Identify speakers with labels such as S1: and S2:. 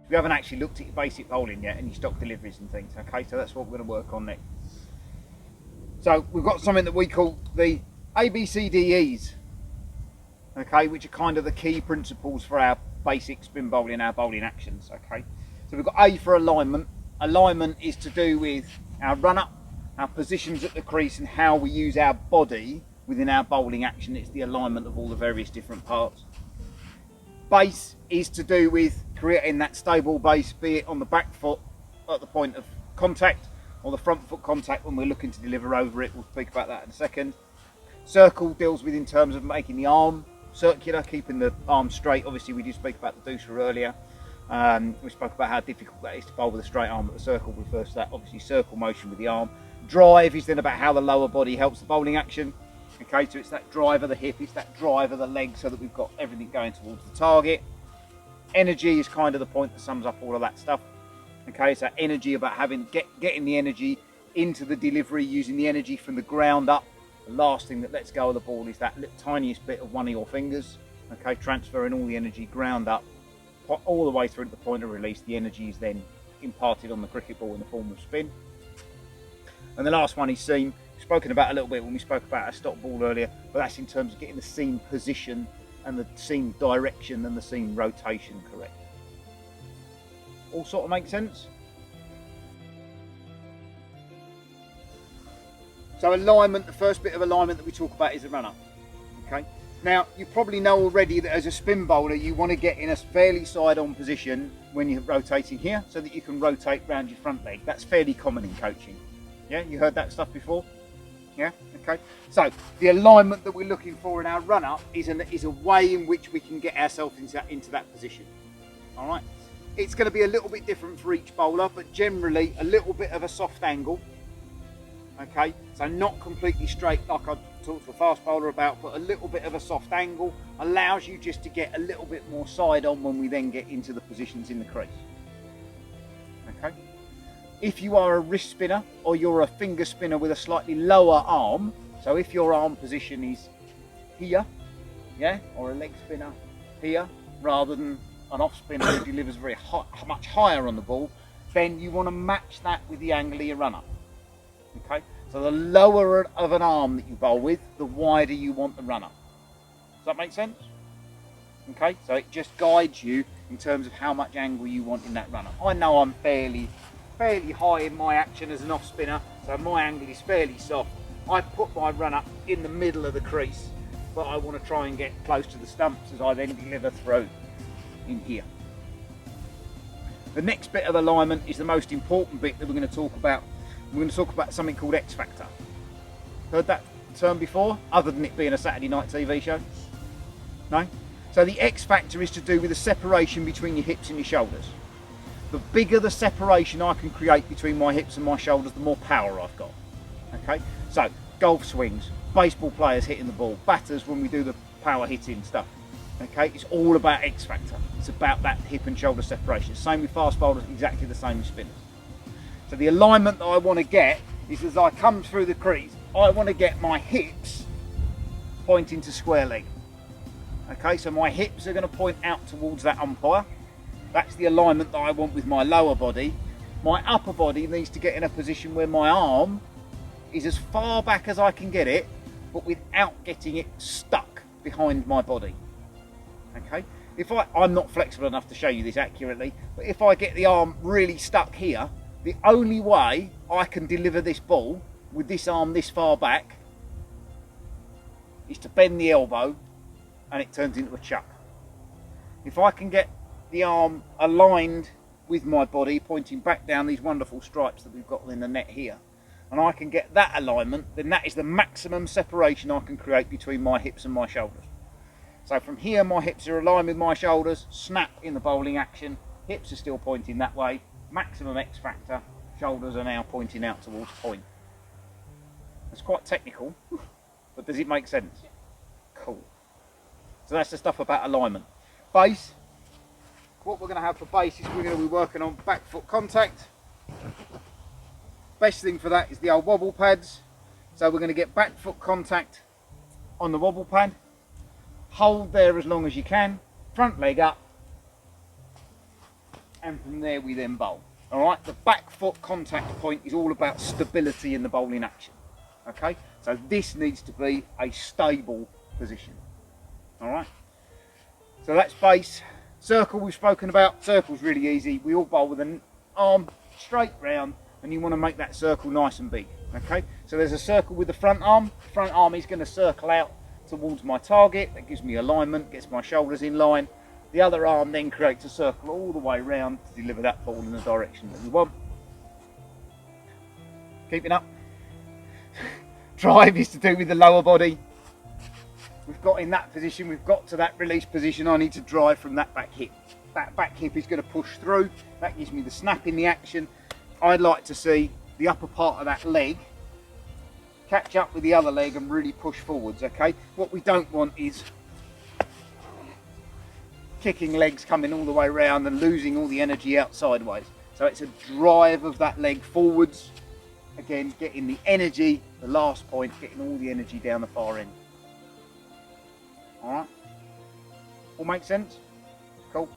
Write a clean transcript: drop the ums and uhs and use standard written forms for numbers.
S1: We haven't actually looked at your basic bowling yet and your stock deliveries and things. Okay, so that's what we're going to work on next. So we've got something that we call the ABCDEs, okay, which are kind of the key principles for our basic spin bowling, our bowling actions. Okay, so we've got A for alignment. Alignment is to do with our run up, our positions at the crease, and how we use our body within our bowling action. It's the alignment of all the various different parts. Base is to do with creating that stable base, be it on the back foot at the point of contact or the front foot contact when we're looking to deliver over it. We'll speak about that in a second. Circle deals with in terms of making the arm circular, keeping the arm straight. Obviously we did speak about the deucer earlier. We spoke about how difficult that is to bowl with a straight arm, but the circle refers to that, obviously circle motion with the arm. Drive is then about how the lower body helps the bowling action. Okay, so it's that drive of the hip, it's that drive of the leg, so that we've got everything going towards the target. Energy is kind of the point that sums up all of that stuff. Okay, so energy about getting the energy into the delivery, using the energy from the ground up. The last thing that lets go of the ball is that tiniest bit of one of your fingers. Okay, transferring all the energy ground up all the way through to the point of release. The energy is then imparted on the cricket ball in the form of spin. And the last one is seam. Spoken about a little bit when we spoke about a stop ball earlier, but that's in terms of getting the seam position and the seam direction and the seam rotation correct. All sort of makes sense? So alignment, the first bit of alignment that we talk about is the run up. Okay. Now you probably know already that as a spin bowler you want to get in a fairly side on position when you're rotating here so that you can rotate round your front leg. That's fairly common in coaching. Yeah, you heard that stuff before? Yeah, okay. So the alignment that we're looking for in our run up is a way in which we can get ourselves into that position. All right. It's going to be a little bit different for each bowler, but generally a little bit of a soft angle. Okay, so not completely straight like I talked to a fast bowler about, but a little bit of a soft angle allows you just to get a little bit more side on when we then get into the positions in the crease. Okay. If you are a wrist spinner or you're a finger spinner with a slightly lower arm, so if your arm position is here, yeah, or a leg spinner here, rather than an off spinner who delivers much higher on the ball, then you want to match that with the angle of your run up. Okay, so the lower of an arm that you bowl with, the wider you want the run up. Does that make sense? Okay, so it just guides you in terms of how much angle you want in that run up. I know I'm fairly high in my action as an off spinner, so my angle is fairly soft. I put my run up in the middle of the crease, but I want to try and get close to the stumps as I then deliver through in here. The next bit of alignment is the most important bit that we're going to talk about. We're going to talk about something called X Factor. Heard that term before, other than it being a Saturday night TV show? No? So the X Factor is to do with the separation between your hips and your shoulders. The bigger the separation I can create between my hips and my shoulders, the more power I've got. Okay, so golf swings, baseball players hitting the ball, batters when we do the power hitting stuff. Okay, it's all about X Factor. It's about that hip and shoulder separation. Same with fast bowlers, exactly the same with spinners. So the alignment that I want to get is as I come through the crease, I want to get my hips pointing to square leg. Okay, so my hips are going to point out towards that umpire. That's the alignment that I want with my lower body. My upper body needs to get in a position where my arm is as far back as I can get it, but without getting it stuck behind my body. Okay, I'm not flexible enough to show you this accurately, but if I get the arm really stuck here, the only way I can deliver this ball with this arm this far back is to bend the elbow and it turns into a chuck. If I can get the arm aligned with my body, pointing back down these wonderful stripes that we've got in the net here, and I can get that alignment, then that is the maximum separation I can create between my hips and my shoulders. So from here, my hips are aligned with my shoulders, snap in the bowling action, hips are still pointing that way, maximum X Factor, shoulders are now pointing out towards point. It's quite technical, but does it make sense? Cool. So that's the stuff about alignment. Base, what we're going to have for base is we're going to be working on back foot contact. Best thing for that is the old wobble pads. So we're going to get back foot contact on the wobble pad. Hold there as long as you can, front leg up, and from there we then bowl. All right, the back foot contact point is all about stability in the bowling action. Okay, so this needs to be a stable position. All right, so that's base. Circle we've spoken about. Circle's really easy. We all bowl with an arm straight round, and you want to make that circle nice and big. Okay, so there's a circle with the front arm. The front arm is going to circle out towards my target. That gives me alignment, gets my shoulders in line. The other arm then creates a circle all the way round to deliver that ball in the direction that we want. Keeping up. Drive is to do with the lower body. We've got in that position, we've got to that release position. I need to drive from that back hip. That back hip is going to push through. That gives me the snap in the action. I'd like to see the upper part of that leg catch up with the other leg and really push forwards. Okay, what we don't want is kicking legs coming all the way around and losing all the energy out sideways. So it's a drive of that leg forwards. Again, getting the energy, the last point, getting all the energy down the far end. All right, all make sense? Cool.